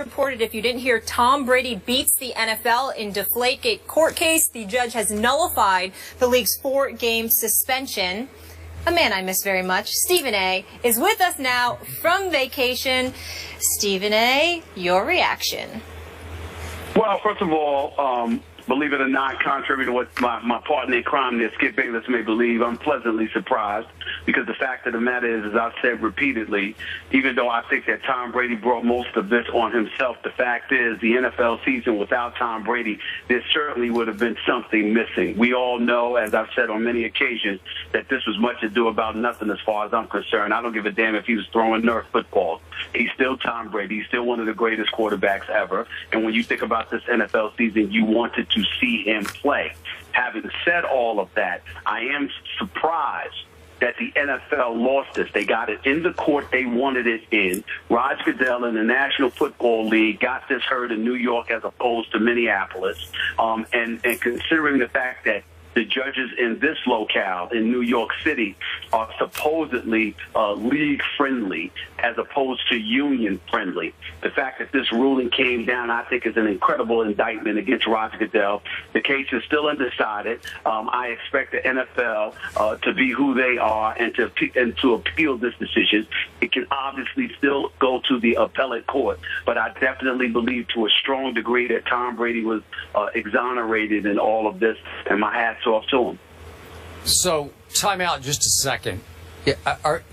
reported, if you didn't hear, Tom Brady beats the NFL in Deflatega court case. The judge has nullified the league's 4-game suspension. A man I miss very much, Stephen A., is with us now from vacation. Stephen A., your reaction. Well, first of all, believe it or not, contrary to what my partner in crime there, Skip Bayless, may believe, I'm pleasantly surprised because the fact of the matter is, as I've said repeatedly, even though I think that Tom Brady brought most of this on himself, the fact is the NFL season without Tom Brady, there certainly would have been something missing. We all know, as I've said on many occasions, that this was much ado about nothing as far as I'm concerned. I don't give a damn if he was throwing Nerf footballs. He's still Tom Brady. He's still one of the greatest quarterbacks ever. And when you think about this NFL season, you wanted to see him play. Having said all of that, I am surprised that the NFL lost this. They got it in the court they wanted it in. Roger Goodell in the National Football League got this heard in New York as opposed to Minneapolis. And considering the fact that the judges in this locale in New York City are supposedly league-friendly as opposed to union-friendly. The fact that this ruling came down, I think, is an incredible indictment against Roger Goodell. The case is still undecided. I expect the NFL to be who they are and to appeal this decision. It can obviously still go to the appellate court, but I definitely believe to a strong degree that Tom Brady was exonerated in all of this, and my hat's off to him. So, time out just a second.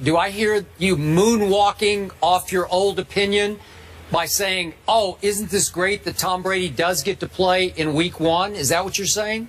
Do I hear you moonwalking off your old opinion by saying, oh, isn't this great that Tom Brady does get to play in week 1? Is that what you're saying?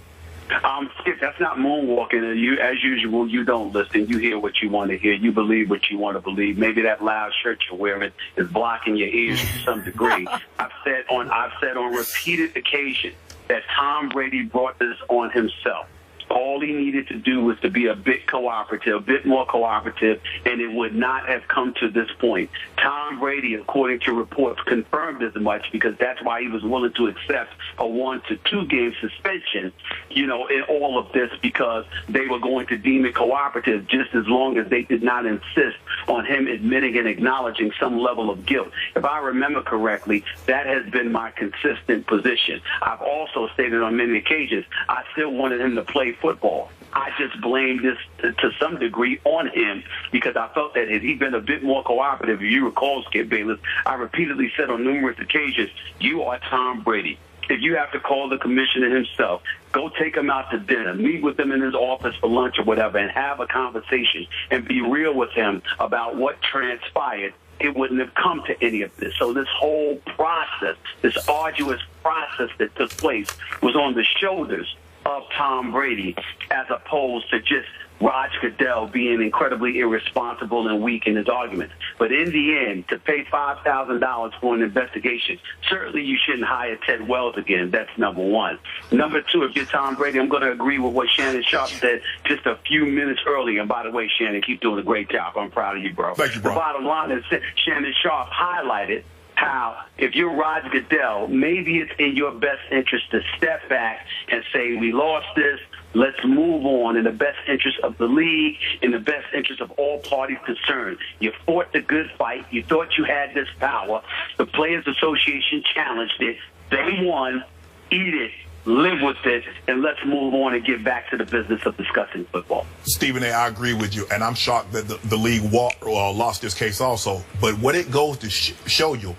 Skip, that's not moonwalking. You, as usual, you don't listen. You hear what you want to hear. You believe what you want to believe. Maybe that loud shirt you're wearing is blocking your ears to some degree. I've said on repeated occasions that Tom Brady brought this on himself. All he needed to do was to be a bit cooperative, a bit more cooperative, and it would not have come to this point. Tom Brady, according to reports, confirmed as much because that's why he was willing to accept a 1 to 2 game suspension, in all of this, because they were going to deem it cooperative just as long as they did not insist on him admitting and acknowledging some level of guilt. If I remember correctly, that has been my consistent position. I've also stated on many occasions I still wanted him to play football. I just blamed this to some degree on him because I felt that had he been a bit more cooperative, if you recall, Skip Bayless, I repeatedly said on numerous occasions, you are Tom Brady. If you have to call the commissioner himself, go take him out to dinner, meet with him in his office for lunch or whatever, and have a conversation and be real with him about what transpired, it wouldn't have come to any of this. So this whole process, this arduous process that took place was on the shoulders of Tom Brady as opposed to just Roger Goodell being incredibly irresponsible and weak in his arguments. But in the end, to pay $5,000 for an investigation, certainly you shouldn't hire Ted Wells again. That's number one. Number two, if you're Tom Brady, I'm going to agree with what Shannon Sharp said just a few minutes earlier. And by the way, Shannon, keep doing a great job. I'm proud of you, bro. Thank you, bro. The bottom line is Shannon Sharp highlighted how if you're Roger Goodell, maybe it's in your best interest to step back and say, we lost this, let's move on in the best interest of the league, in the best interest of all parties concerned. You fought the good fight. You thought you had this power. The Players Association challenged it. They won. Eat it. Live with it, and let's move on and get back to the business of discussing football. Stephen A., I agree with you, and I'm shocked that the league lost this case also. But what it goes to show you,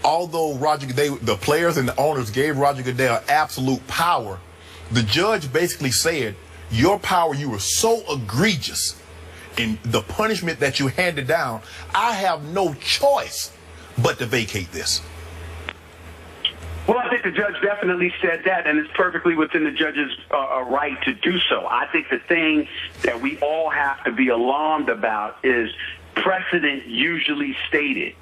although the players and the owners gave Roger Goodell absolute power, the judge basically said, your power, you were so egregious in the punishment that you handed down, I have no choice but to vacate this. Well, I think the judge definitely said that, and it's perfectly within the judge's right to do so. I think the thing that we all have to be alarmed about is precedent usually states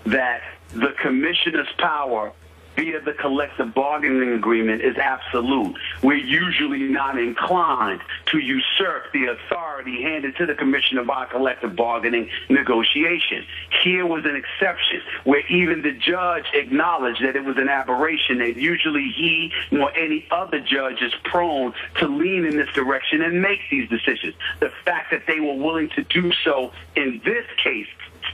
that the commissioner's power via the collective bargaining agreement is absolute. We're usually not inclined to usurp the authority handed to the commissioner by collective bargaining negotiation. Here was an exception where even the judge acknowledged that it was an aberration, that usually he nor any other judge is prone to lean in this direction and make these decisions. The fact that they were willing to do so in this case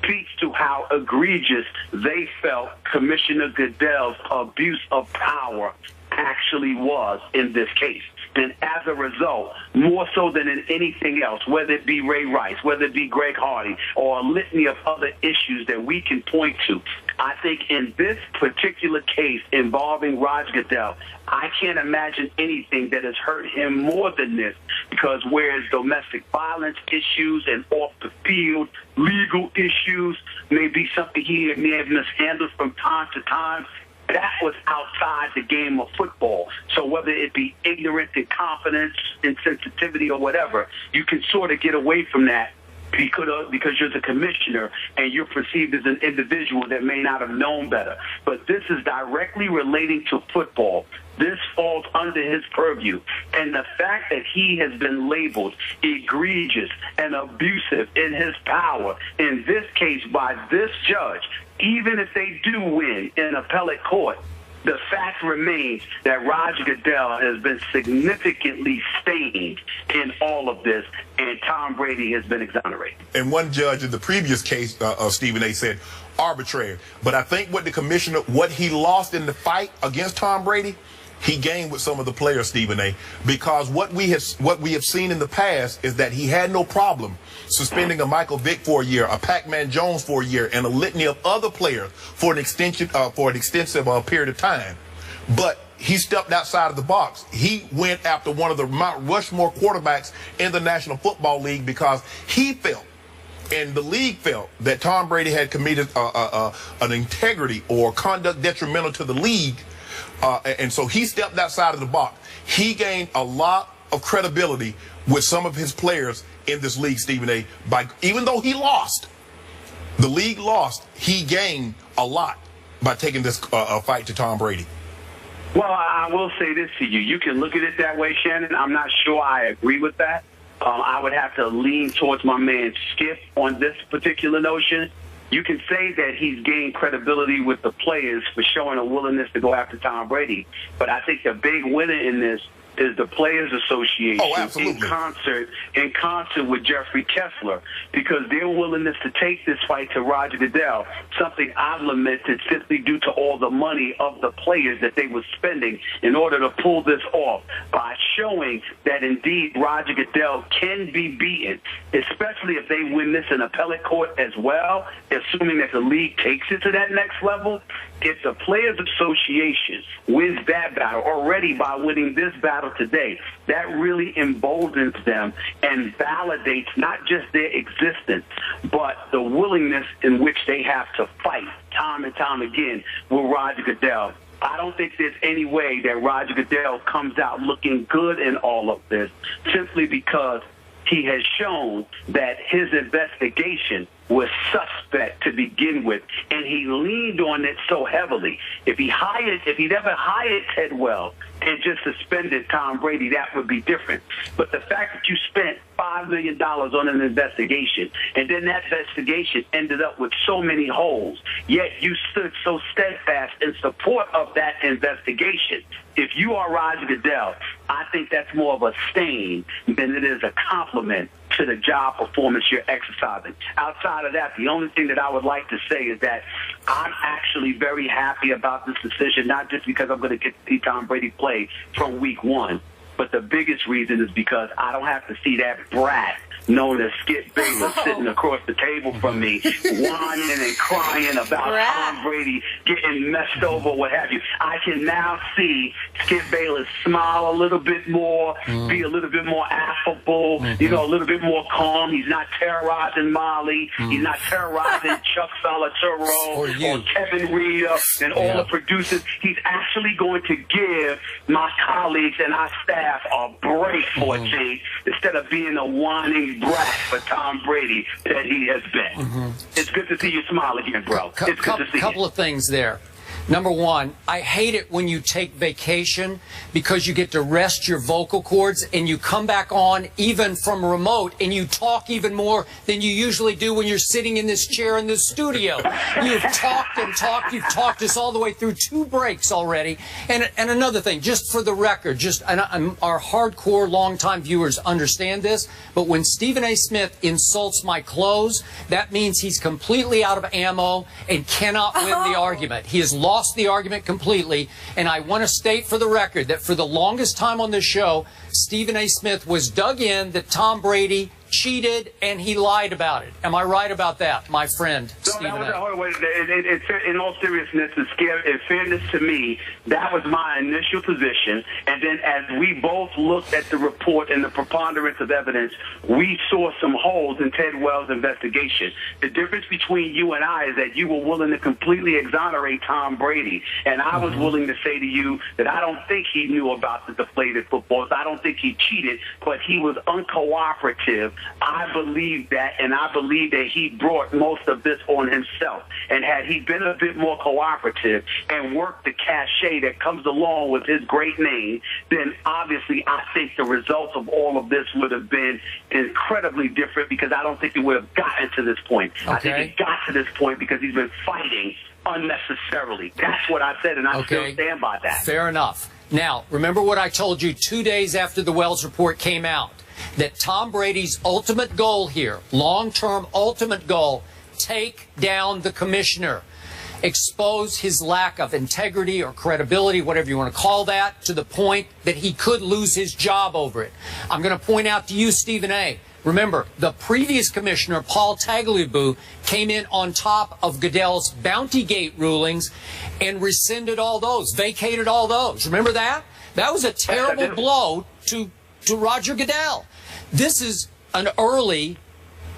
speaks to how egregious they felt Commissioner Goodell's abuse of power actually was in this case. And as a result, more so than in anything else, whether it be Ray Rice, whether it be Greg Hardy, or a litany of other issues that we can point to, I think in this particular case involving Roger Goodell, I can't imagine anything that has hurt him more than this, because whereas domestic violence issues and off-the-field legal issues may be something he may have mishandled from time to time, that was outside the game of football. So whether it be ignorance, incompetence, insensitivity, or whatever, you can sort of get away from that because you're the commissioner and you're perceived as an individual that may not have known better. But this is directly relating to football. This falls under his purview. And the fact that he has been labeled egregious and abusive in his power, in this case by this judge, even if they do win in appellate court, the fact remains that Roger Goodell has been significantly stained in all of this, and Tom Brady has been exonerated. And one judge in the previous case, Stephen A., said arbitrary. But I think what the commissioner, what he lost in the fight against Tom Brady, he gained with some of the players, Stephen A., because what we have seen in the past is that he had no problem suspending a Michael Vick for a year, a Pac-Man Jones for a year, and a litany of other players for an extensive period of time. But he stepped outside of the box. He went after one of the Mount Rushmore quarterbacks in the National Football League because he felt, and the league felt, that Tom Brady had committed an integrity or conduct detrimental to the league. And so he stepped outside of the box. He gained a lot of credibility with some of his players in this league, Stephen A. Even though he lost, the league lost, he gained a lot by taking this fight to Tom Brady. Well, I will say this to you. You can look at it that way, Shannon. I'm not sure I agree with that. I would have to lean towards my man Skip on this particular notion. You can say that he's gained credibility with the players for showing a willingness to go after Tom Brady. But I think the big winner in this is the Players Association in concert with Jeffrey Kessler, because their willingness to take this fight to Roger Goodell, something I've lamented simply due to all the money of the players that they were spending in order to pull this off, by showing that indeed Roger Goodell can be beaten, especially if they win this in appellate court as well, assuming that the league takes it to that next level. If the Players Association wins that battle already by winning this battle today, that really emboldens them and validates not just their existence, but the willingness in which they have to fight time and time again with Roger Goodell. I don't think there's any way that Roger Goodell comes out looking good in all of this, simply because he has shown that his investigation was suspect to begin with, and he leaned on it so heavily. If he never hired Ted Wells and just suspended Tom Brady, that would be different. But the fact that you spent $5 million on an investigation, and then that investigation ended up with so many holes, yet you stood so steadfast in support of that investigation. If you are Roger Goodell, I think that's more of a stain than it is a compliment to the job performance you're exercising. Outside of that, the only thing that I would like to say is that I'm actually very happy about this decision, not just because I'm going to get to see Tom Brady play from week one, but the biggest reason is because I don't have to see that brat known as Skip Bayless sitting across the table from me, whining and crying about Tom Brady getting messed over, what have you. I can now see Skip Bayless smile a little bit more, be a little bit more affable, a little bit more calm. He's not terrorizing Molly. He's not terrorizing Chuck Salaturo or Kevin Rita and all the producers. He's actually going to give my colleagues and our staff a break for a change, instead of being a whining brat for Tom Brady that he has been. It's good to see you smile again, bro. It's good to see you. Couple of things there. Number one, I hate it when you take vacation because you get to rest your vocal cords and you come back on even from remote and you talk even more than you usually do when you're sitting in this chair in this studio. You've talked and talked. You've talked us all the way through 2 breaks already. And another thing, just for the record, our hardcore longtime viewers understand this, but when Stephen A. Smith insults my clothes, that means he's completely out of ammo and cannot win the argument. He has lost the argument completely, and I want to state for the record that for the longest time on this show, Stephen A. Smith was dug in that Tom Brady cheated and he lied about it. Am I right about that, my friend? In all seriousness, in fairness to me, that was my initial position. And then as we both looked at the report and the preponderance of evidence, we saw some holes in Ted Wells' investigation. The difference between you and I is that you were willing to completely exonerate Tom Brady. And I was willing to say to you that I don't think he knew about the deflated footballs. I don't think he cheated, but he was uncooperative. I believe that, and I believe that he brought most of this on himself. And had he been a bit more cooperative and worked the cachet that comes along with his great name, then obviously I think the results of all of this would have been incredibly different, because I don't think it would have gotten to this point. Okay. I think it got to this point because he's been fighting unnecessarily. That's what I said, and I still stand by that. Fair enough. Now, remember what I told you 2 days after the Wells report came out, that Tom Brady's ultimate goal here, long-term ultimate goal, take down the commissioner, expose his lack of integrity or credibility, whatever you want to call that, to the point that he could lose his job over it. I'm going to point out to you, Stephen A., remember, the previous commissioner, Paul Tagliabue, came in on top of Goodell's Bountygate rulings and rescinded all those, vacated all those. Remember that? That was a terrible blow to Roger Goodell. This is an early,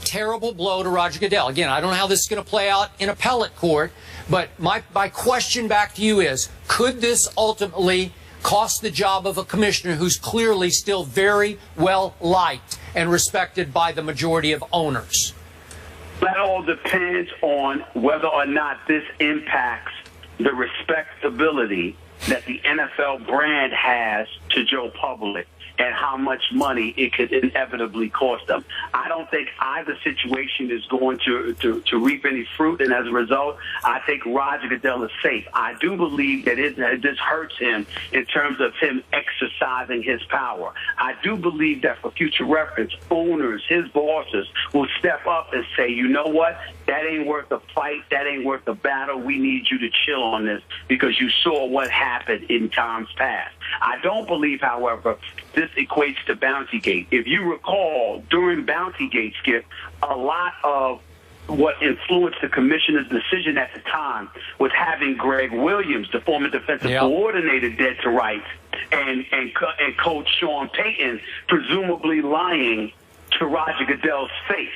terrible blow to Roger Goodell. Again, I don't know how this is going to play out in appellate court, but my question back to you is, could this ultimately cost the job of a commissioner who's clearly still very well liked and respected by the majority of owners? That all depends on whether or not this impacts the respectability that the NFL brand has to Joe Public and how much money it could inevitably cost them. I don't think either situation is going to reap any fruit, and as a result, I think Roger Goodell is safe. I do believe that this hurts him in terms of him exercising his power. I do believe that for future reference, owners, his bosses, will step up and say, you know what, that ain't worth the fight, that ain't worth the battle, we need you to chill on this because you saw what happened in times past. I don't believe, however, this equates to Bountygate. If you recall, during Bountygate, Skip, a lot of what influenced the commissioner's decision at the time was having Greg Williams, the former defensive coordinator, dead to rights, and Coach Sean Payton presumably lying to Roger Goodell's face.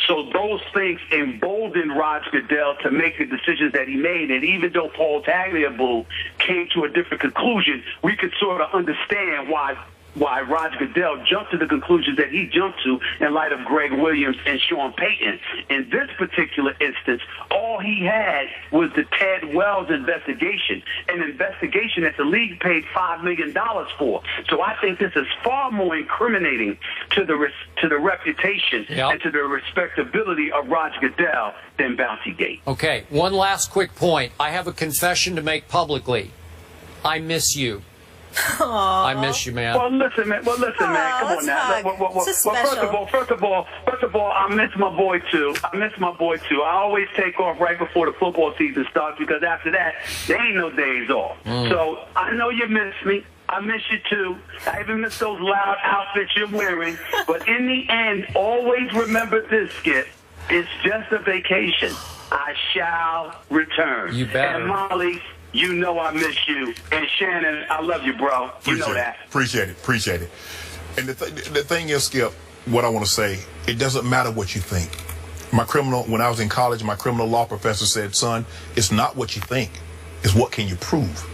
So those things emboldened Roger Goodell to make the decisions that he made. And even though Paul Tagliabue came to a different conclusion, we could sort of understand why Roger Goodell jumped to the conclusions that he jumped to in light of Greg Williams and Sean Payton. In this particular instance, all he had was the Ted Wells investigation, an investigation that the league paid $5 million for. So I think this is far more incriminating to the reputation and to the respectability of Roger Goodell than Bountygate. Okay, one last quick point. I have a confession to make publicly. I miss you. Aww. I miss you, man. Well, listen, man. Come on now. First of all, I miss my boy too. I always take off right before the football season starts because after that, there ain't no days off. So I know you miss me. I miss you too. I even miss those loud outfits you're wearing. But in the end, always remember this, Skip. It's just a vacation. I shall return. You better. And Molly, you know I miss you. And Shannon, I love you, bro. You know that. Appreciate it. And the thing is, Skip, what I want to say, it doesn't matter what you think. When I was in college, my criminal law professor said, son, it's not what you think. It's what can you prove.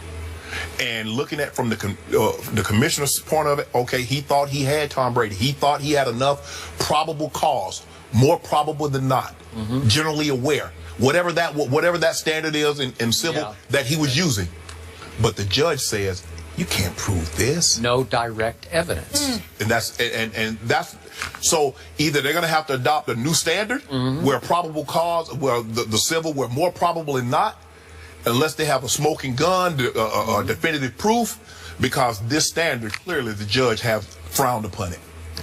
And looking at from the commissioner's point of it, okay, he thought he had Tom Brady. He thought he had enough probable cause. more probable than not, generally aware, whatever that standard is in civil that he was using. But the judge says, you can't prove this. No direct evidence. And that's so either they're going to have to adopt a new standard where probable cause, where the civil, where more probable than not, unless they have a smoking gun, definitive proof, because this standard, clearly the judge have frowned upon it.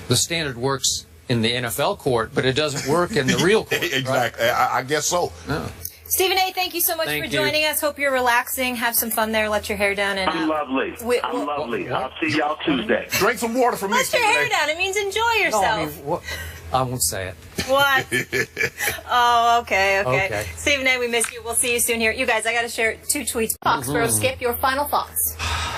The standard works in the NFL court, but it doesn't work in the real court. Exactly. Right? I guess so. Yeah. Stephen A., thank you so much for joining us. Hope you're relaxing. Have some fun there. Let your hair down. And I'm lovely. I'm lovely. I'll see y'all Tuesday. Drink some water for me. Let your hair down. It means enjoy yourself. No, I won't say it. What? Oh, okay. Stephen A., we miss you. We'll see you soon here. You guys, I got to share 2 tweets. Foxborough Skip, your final thoughts.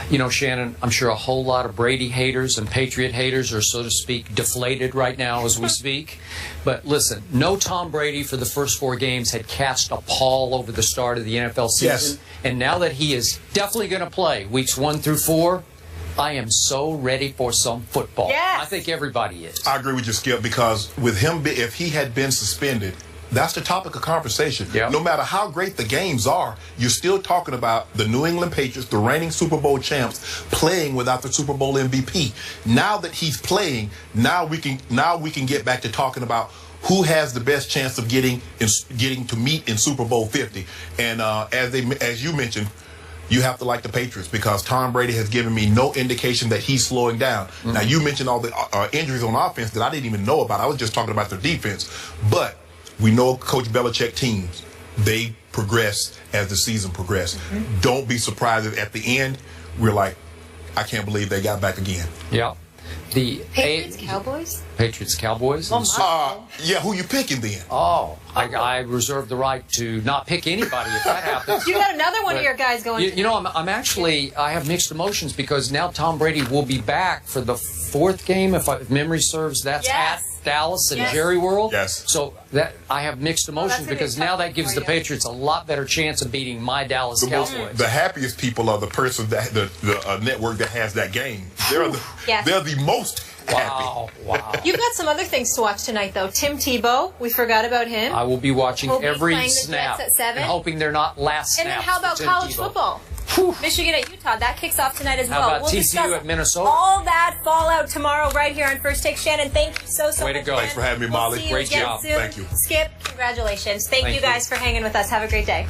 You know, Shannon, I'm sure a whole lot of Brady haters and Patriot haters are, so to speak, deflated right now as we speak. But listen, no Tom Brady for the first 4 games had cast a pall over the start of the NFL season. Yes. And now that he is definitely going to play weeks 1 through 4, I am so ready for some football. Yes. I think everybody is. I agree with you, Skip, because with him, if he had been suspended, that's the topic of conversation. Yep. No matter how great the games are, you're still talking about the New England Patriots, the reigning Super Bowl champs, playing without the Super Bowl MVP. Now that he's playing, now we can get back to talking about who has the best chance of getting to meet in Super Bowl 50. And as you mentioned, you have to like the Patriots because Tom Brady has given me no indication that he's slowing down. Now, you mentioned all the injuries on offense that I didn't even know about. I was just talking about their defense. But we know Coach Belichick teams, they progress as the season progresses. Don't be surprised if at the end we're like, I can't believe they got back again. Yeah. The Patriots, Cowboys? Patriots, Cowboys. Yeah, who you picking then? I reserve the right to not pick anybody if that happens. You got another one of your guys going. You know, I have mixed emotions because now Tom Brady will be back for the 4th game, if memory serves. That's at Dallas and Jerry World. Yes. So that I have mixed emotions because now that gives the Patriots a lot better chance of beating my Dallas Cowboys. The happiest people are the person that the network that has that game. They're the most happy. Wow. You've got some other things to watch tonight, though. Tim Tebow, we forgot about him. I will be watching every snap at 7. and hoping they're not last snaps. And then how about college football? Michigan at Utah. That kicks off tonight as well. How about TCU at Minnesota? All that fallout tomorrow right here on First Take. Shannon, thank you so much. Way to go. Thanks for having me, Molly. We'll see you Great again job. soon. Thank you. Skip, congratulations. Thank you guys for hanging with us. Have a great day.